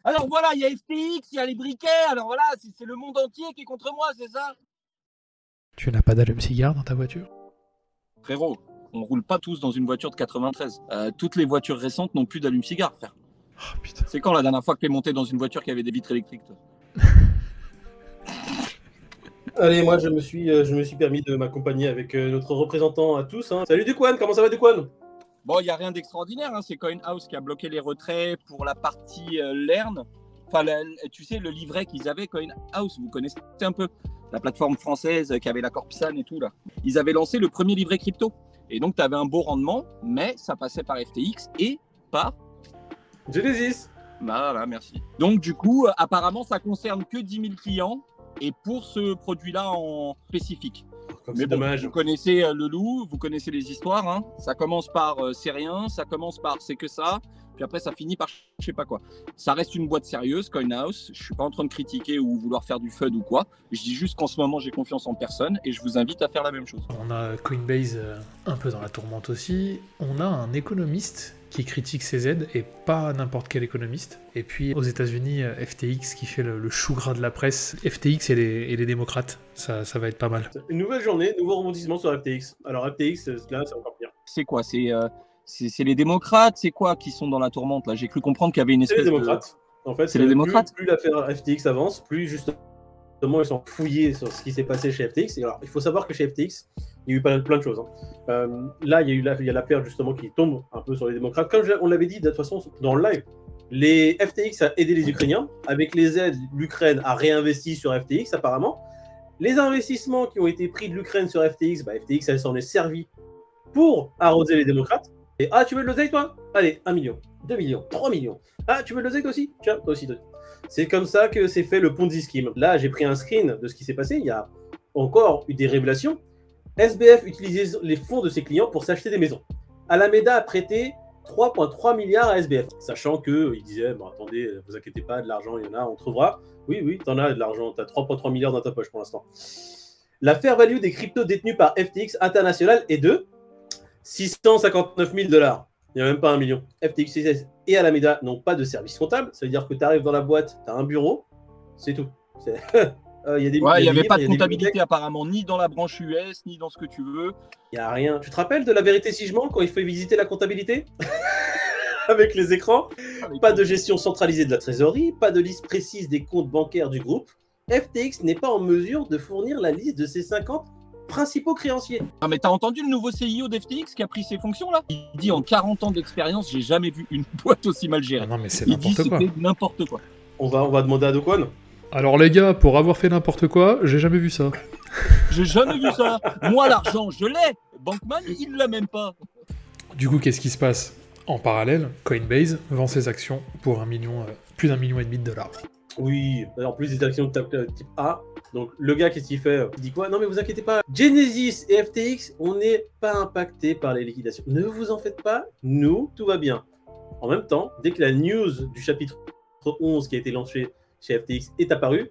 Alors voilà, il y a FTX, il y a les briquets, alors voilà, c'est le monde entier qui est contre moi, c'est ça? Tu n'as pas d'allume-cigare dans ta voiture? Frérot, on roule pas tous dans une voiture de 93. Toutes les voitures récentes n'ont plus d'allume-cigare, frère. Oh putain. C'est quand la dernière fois que t'es monté dans une voiture qui avait des vitres électriques, toi? Allez, moi je me suis permis de m'accompagner avec notre représentant à tous. Hein. Salut Duquan, comment ça va Duquan? Bon, il n'y a rien d'extraordinaire, hein. C'est CoinHouse qui a bloqué les retraits pour la partie Lern. Enfin, tu sais, le livret qu'ils avaient, CoinHouse, vous connaissez un peu la plateforme française qui avait la Corpsan et tout, là. Ils avaient lancé le premier livret crypto. Et donc, tu avais un beau rendement, mais ça passait par FTX et par Genesis. Voilà, merci. Donc, du coup, apparemment, ça concerne que 10 000 clients et pour ce produit-là en spécifique. Comme Mais c'est bon, dommage. vous connaissez le loup, vous connaissez les histoires. Hein. Ça commence par c'est rien, ça commence par c'est que ça, puis après ça finit par je sais pas quoi. Ça reste une boîte sérieuse, CoinHouse. Je suis pas en train de critiquer ou vouloir faire du FUD ou quoi. Je dis juste qu'en ce moment j'ai confiance en personne et je vous invite à faire la même chose. On a Coinbase un peu dans la tourmente aussi. On a un économiste qui critique CZ et pas n'importe quel économiste. Et puis aux États-Unis, FTX qui fait le chou gras de la presse. FTX et les démocrates, ça va être pas mal. Une nouvelle journée, nouveau rebondissement sur FTX. Alors FTX, là c'est encore pire. C'est quoi? C'est les démocrates? C'est quoi qui sont dans la tourmente là? J'ai cru comprendre qu'il y avait une C'est espèce les démocrates. En fait, c'est les démocrates. Plus l'affaire FTX avance, plus justement ils sont fouillés sur ce qui s'est passé chez FTX. Et alors, il faut savoir que chez FTX, il y a eu plein de choses. Hein. Là, il y a l'affaire justement qui tombe un peu sur les démocrates. Comme on l'avait dit de toute façon dans le live, les FTX a aidé les Ukrainiens. Avec les aides, l'Ukraine a réinvesti sur FTX apparemment. Les investissements qui ont été pris de l'Ukraine sur FTX, FTX elle s'en est servi pour arroser les démocrates. Et ah, tu veux de l'oseille toi? Allez, 1 million, 2 millions, 3 millions. Ah, tu veux de l'oseille toi aussi? Tiens, toi aussi. C'est comme ça que s'est fait le Ponzi Scheme. Là, j'ai pris un screen de ce qui s'est passé. Il y a encore eu des révélations. SBF utilisait les fonds de ses clients pour s'acheter des maisons. Alameda a prêté 3,3 milliards à SBF, sachant qu'il disait, bon attendez, vous inquiétez pas, de l'argent, il y en a, on trouvera. Oui, t'en as de l'argent, t'as 3,3 milliards dans ta poche pour l'instant. La fair value des cryptos détenus par FTX International est de 659 000 $. Il n'y a même pas 1 million. FTX et Alameda n'ont pas de service comptable. Ça veut dire que tu arrives dans la boîte, tu as un bureau, c'est tout. Il n'y avait pas de comptabilité apparemment, ni dans la branche US, ni dans ce que tu veux. Il n'y a rien. Tu te rappelles de la vérité si je mens quand il faut visiter la comptabilité avec les écrans? Pas de gestion centralisée de la trésorerie, pas de liste précise des comptes bancaires du groupe. FTX n'est pas en mesure de fournir la liste de ses 50 principaux créanciers. Ah mais t'as entendu le nouveau CIO d'FTX qui a pris ses fonctions là? Il dit en 40 ans d'expérience, j'ai jamais vu une boîte aussi mal gérée. Non mais c'est n'importe quoi. N'importe quoi. On va demander à Dokwon. Alors les gars, pour avoir fait n'importe quoi, j'ai jamais vu ça. J'ai jamais vu ça. Moi l'argent, je l'ai. Bankman, il l'a même pas. Du coup, qu'est-ce qui se passe? En parallèle, Coinbase vend ses actions pour plus d'1,5 million de $. Oui, en plus des actions de type A. Donc le gars, qu'est-ce qu'il fait? Il dit quoi? Non mais vous inquiétez pas, Genesis et FTX, on n'est pas impacté par les liquidations. Ne vous en faites pas, nous, tout va bien. En même temps, dès que la news du chapitre 11 qui a été lancé chez FTX est apparue,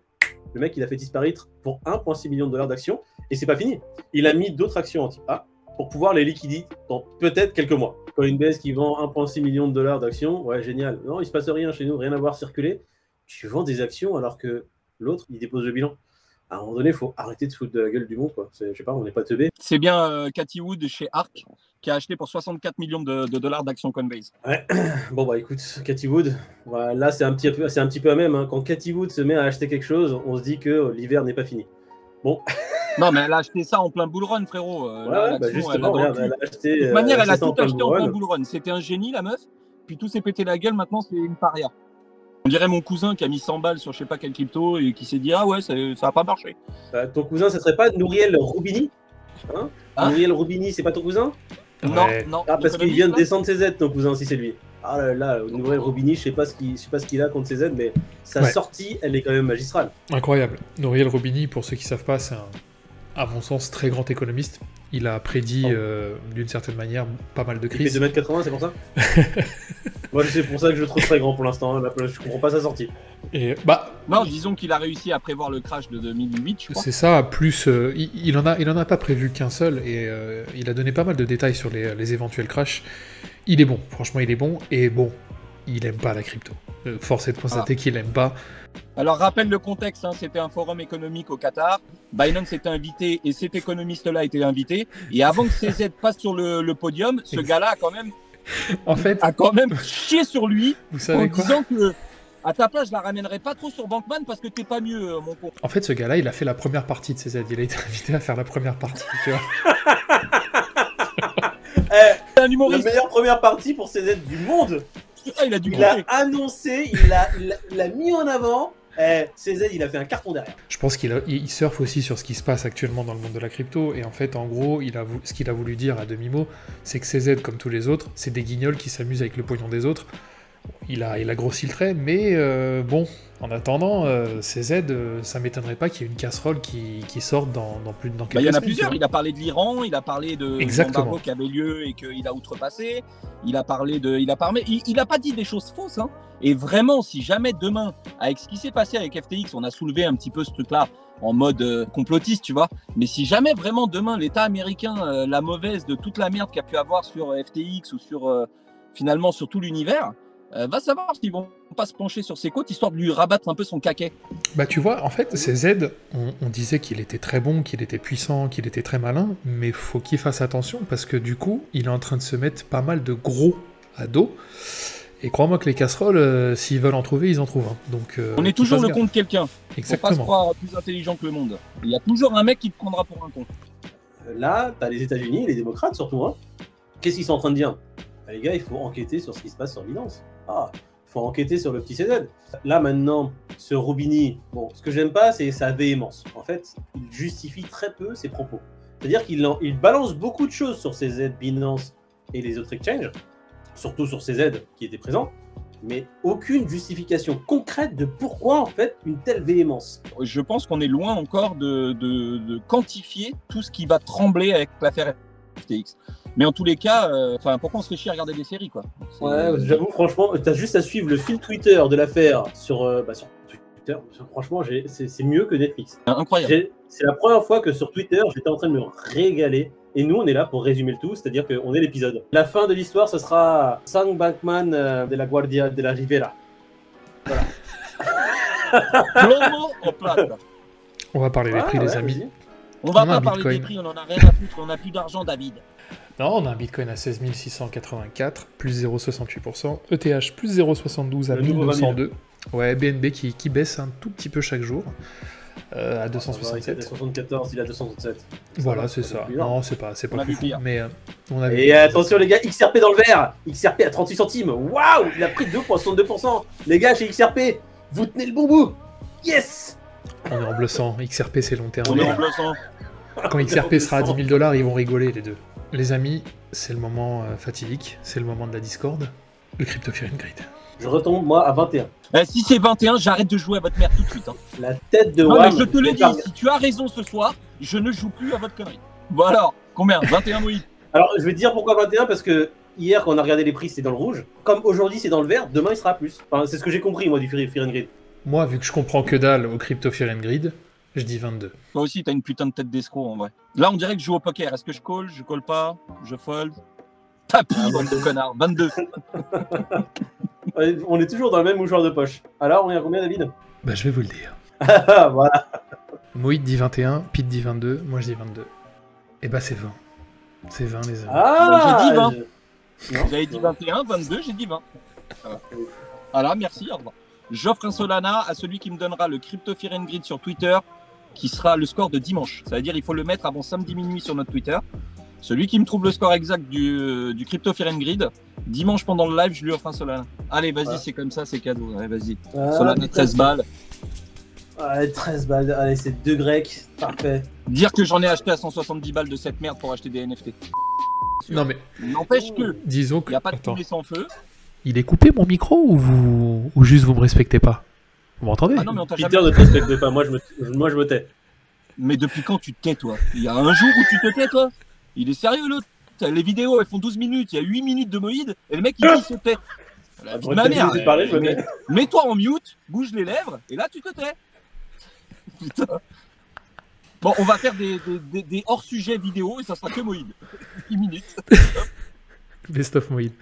le mec il a fait disparaître pour 1,6 million de $ d'actions et c'est pas fini. Il a mis d'autres actions en type A pour pouvoir les liquider dans peut-être quelques mois. Coinbase qui vend 1,6 million de $ d'actions, ouais génial. Non, il se passe rien chez nous, rien à voir circuler. Tu vends des actions alors que l'autre il dépose le bilan. À un moment donné, il faut arrêter de se foutre de la gueule du monde, quoi. Je sais pas, on n'est pas teubé. C'est bien Cathy Wood chez ARK qui a acheté pour 64 millions de $ d'actions Coinbase. Ouais. Bon bah écoute, Cathy Wood, voilà, là c'est un petit peu à même. Hein. Quand Cathy Wood se met à acheter quelque chose, on se dit que l'hiver n'est pas fini. Bon. Non mais elle a acheté ça en plein bull run, frérot. Ouais, bah justement, regarde, elle a acheté. De toute manière, elle a tout acheté en plein bull run. C'était un génie, la meuf. Puis tout s'est pété la gueule. Maintenant, c'est une paria. On dirait mon cousin qui a mis 100 balles sur je sais pas quel crypto et qui s'est dit ah ouais ça a pas marché. Ton cousin, ça serait pas Nouriel Roubini, hein? Nouriel Roubini, c'est pas ton cousin? Ouais. Non. Ah parce qu'il vient de descendre ses aides, ton cousin, si c'est lui. Ah là, Nouriel Roubini, je sais pas ce qu'il a contre ses aides, mais sa sortie, elle est quand même magistrale. Incroyable. Nouriel Roubini, pour ceux qui savent pas, c'est à mon sens, très grand économiste. Il a prédit, d'une certaine manière, pas mal de crises. Il fait 2,80 m, c'est pour ça? Moi, c'est pour ça que je le trouve très grand pour l'instant. Je comprends pas sa sortie. Et, non, disons qu'il a réussi à prévoir le crash de 2008, je crois. C'est ça, plus... il en a pas prévu qu'un seul, et il a donné pas mal de détails sur les éventuels crashs. Il est bon, franchement, il est bon, et bon, il aime pas la crypto. Force est de constater qu'il aime pas. Alors rappelle le contexte, hein, c'était un forum économique au Qatar. Binance était invité et cet économiste-là était invité. Et avant que CZ passe sur le podium, ce gars-là En fait, a quand même chié sur lui vous en savez quoi? disant que à ta place, je la ramènerai pas trop sur Bankman parce que t'es pas mieux, mon con. En fait, ce gars-là, il a fait la première partie de CZ. Il a été invité à faire la première partie, tu vois. C'est un La humoriste. meilleure première partie pour CZ du monde. Ah, il a dû Il l'a gronder. annoncé, il l'a mis en avant. CZ, il a fait un carton derrière. Je pense qu'il surfe aussi sur ce qui se passe actuellement dans le monde de la crypto. Et en fait, en gros, ce qu'il a voulu dire à demi-mot, c'est que CZ, comme tous les autres, c'est des guignols qui s'amusent avec le pognon des autres. Il a grossi le trait, mais bon, en attendant, CZ, ça m'étonnerait pas qu'il y ait une casserole qui sorte dans quelques Bah, il y en a semaines, plusieurs. tu Il vois. a parlé de l'Iran, il a parlé de Exactement. l'embargo qui avait lieu et qu'il a outrepassé. Il a parlé de, il a pas dit des choses fausses. Hein. Et vraiment, si jamais demain, avec ce qui s'est passé avec FTX, on a soulevé un petit peu ce truc-là en mode complotiste, tu vois. Mais si jamais vraiment demain l'État américain, la mauvaise de toute la merde qu'il a pu avoir sur FTX ou sur finalement sur tout l'univers, va savoir s'ils vont pas se pencher sur ses côtes histoire de lui rabattre un peu son caquet. Bah tu vois, en fait, CZ, on disait qu'il était très bon, qu'il était puissant, qu'il était très malin, mais faut qu'il fasse attention parce que du coup, il est en train de se mettre pas mal de gros à dos. Et crois-moi que les casseroles, s'ils veulent en trouver, ils en trouvent. Hein. Donc, On est qu'il toujours fasse le gaffe. con de quelqu'un. Faut pas se Exactement. croire plus intelligent que le monde. Il y a toujours un mec qui te prendra pour un con. Là, t'as les États-Unis, les démocrates surtout. Hein. Qu'est-ce qu'ils sont en train de dire? Bah, les gars, il faut enquêter sur ce qui se passe sur Binance. Ah, il faut enquêter sur le petit CZ. Là, maintenant, ce Roubini, bon, ce que j'aime pas, c'est sa véhémence. En fait, il justifie très peu ses propos. C'est-à-dire qu'il balance beaucoup de choses sur CZ, Binance et les autres exchanges, surtout sur CZ qui était présent, mais aucune justification concrète de pourquoi, en fait, une telle véhémence. Je pense qu'on est loin encore de quantifier tout ce qui va trembler avec l'affaire FTX. Mais en tous les cas, pourquoi on se fait chier à regarder des séries, quoi. Ouais, j'avoue, franchement, t'as juste à suivre le fil Twitter de l'affaire sur Twitter. Franchement, c'est mieux que Netflix. Incroyable. C'est la première fois que sur Twitter, j'étais en train de me régaler. Et nous, on est là pour résumer le tout, c'est-à-dire qu'on est l'épisode. La fin de l'histoire, ce sera Sam Bankman de la Guardia de la Rivera. Voilà. Plomo en plate. On va parler des prix, les ouais, amis. vas-y. On va On a pas un parler Bitcoin. des prix, on en a rien à foutre, on a plus d'argent, David. Non, on a un Bitcoin à 16 684, plus 0,68%. ETH, plus 0,72 à Le nouveau 1202. Ouais, BNB qui baisse un tout petit peu chaque jour. À Il a 267. 74, il a 267. Voilà, va, c'est c'est ça. plus lent. Non, c'est pas On a vu fou, pire. mais on a vu. Et attention les gars, XRP dans le vert. XRP à 38 centimes. Waouh, il a pris 2,62%. Les gars, chez XRP, vous tenez le bon bout. Yes. On est en bleu sang. XRP, c'est long terme. On est en blessant. Quand XRP sera à 10 000 $, ils vont rigoler les deux. Les amis, c'est le moment fatidique. C'est le moment de la Discord. Le Crypto Fear and Greed. Je retombe moi à 21. Si c'est 21, j'arrête de jouer à votre mère tout de suite. Hein. La tête de Non, WAM. mais je te l'ai dit, parle- si tu as raison ce soir, je ne joue plus à votre connerie. Bon alors, combien 21 Moïse. Alors, je vais te dire pourquoi 21, parce que hier, quand on a regardé les prix, c'était dans le rouge. Comme aujourd'hui, c'est dans le vert, demain, il sera plus. Enfin, c'est ce que j'ai compris, moi, du Fear and Greed. Moi, vu que je comprends que dalle au Crypto Fear and Greed, je dis 22. Toi aussi, t'as une putain de tête d'escroc en vrai. Là, on dirait que je joue au poker. Est-ce que je call? Je call pas? Je fold? Tapis, bande de connards. 22. On est toujours dans le même mouchoir de poche. Alors, on est à combien, David? Bah, je vais vous le dire. Voilà. Moïd dit 21, Pete dit 22, moi je dis 22. Et bah, c'est 20. C'est 20, les amis. Ah, J'ai dit 20. Non. Vous avez dit 21, 22, j'ai dit 20. Voilà, merci, au revoir. J'offre un Solana à celui qui me donnera le Crypto Fear and Greed sur Twitter, qui sera le score de dimanche. Ça veut dire qu'il faut le mettre avant samedi minuit sur notre Twitter. Celui qui me trouve le score exact du Crypto Fear and Greed, dimanche pendant le live, je lui offre un Solana. Allez, vas-y, Ouais. c'est comme ça, c'est cadeau. Allez, vas-y. Ah, Solana, 13 balles. Allez, 13 balles. Allez, c'est 2 grecs. Parfait. Dire que j'en ai acheté à 170 balles de cette merde pour acheter des NFT. Non, mais N'empêche que, disons il que. n'y a pas de Attends. fumée sans feu. Il est coupé mon micro ou juste vous me respectez pas? Vous m'entendez? Ah non, mais on t'a Peter jamais... ne te respecte pas. Moi, je me tais. Mais depuis quand tu te tais, toi? Il y a un jour où tu te tais, toi? Il est sérieux, l'autre? Les vidéos, elles font 12 minutes. Il y a 8 minutes de Moïd. Et le mec, il se tait. La vie de ma mère. de parler, je me tais. Mets-toi en mute, bouge les lèvres, et là, tu te tais. Putain. Bon, on va faire des hors-sujets vidéo, et ça sera que Moïd. 10 minutes. Best of Moïd.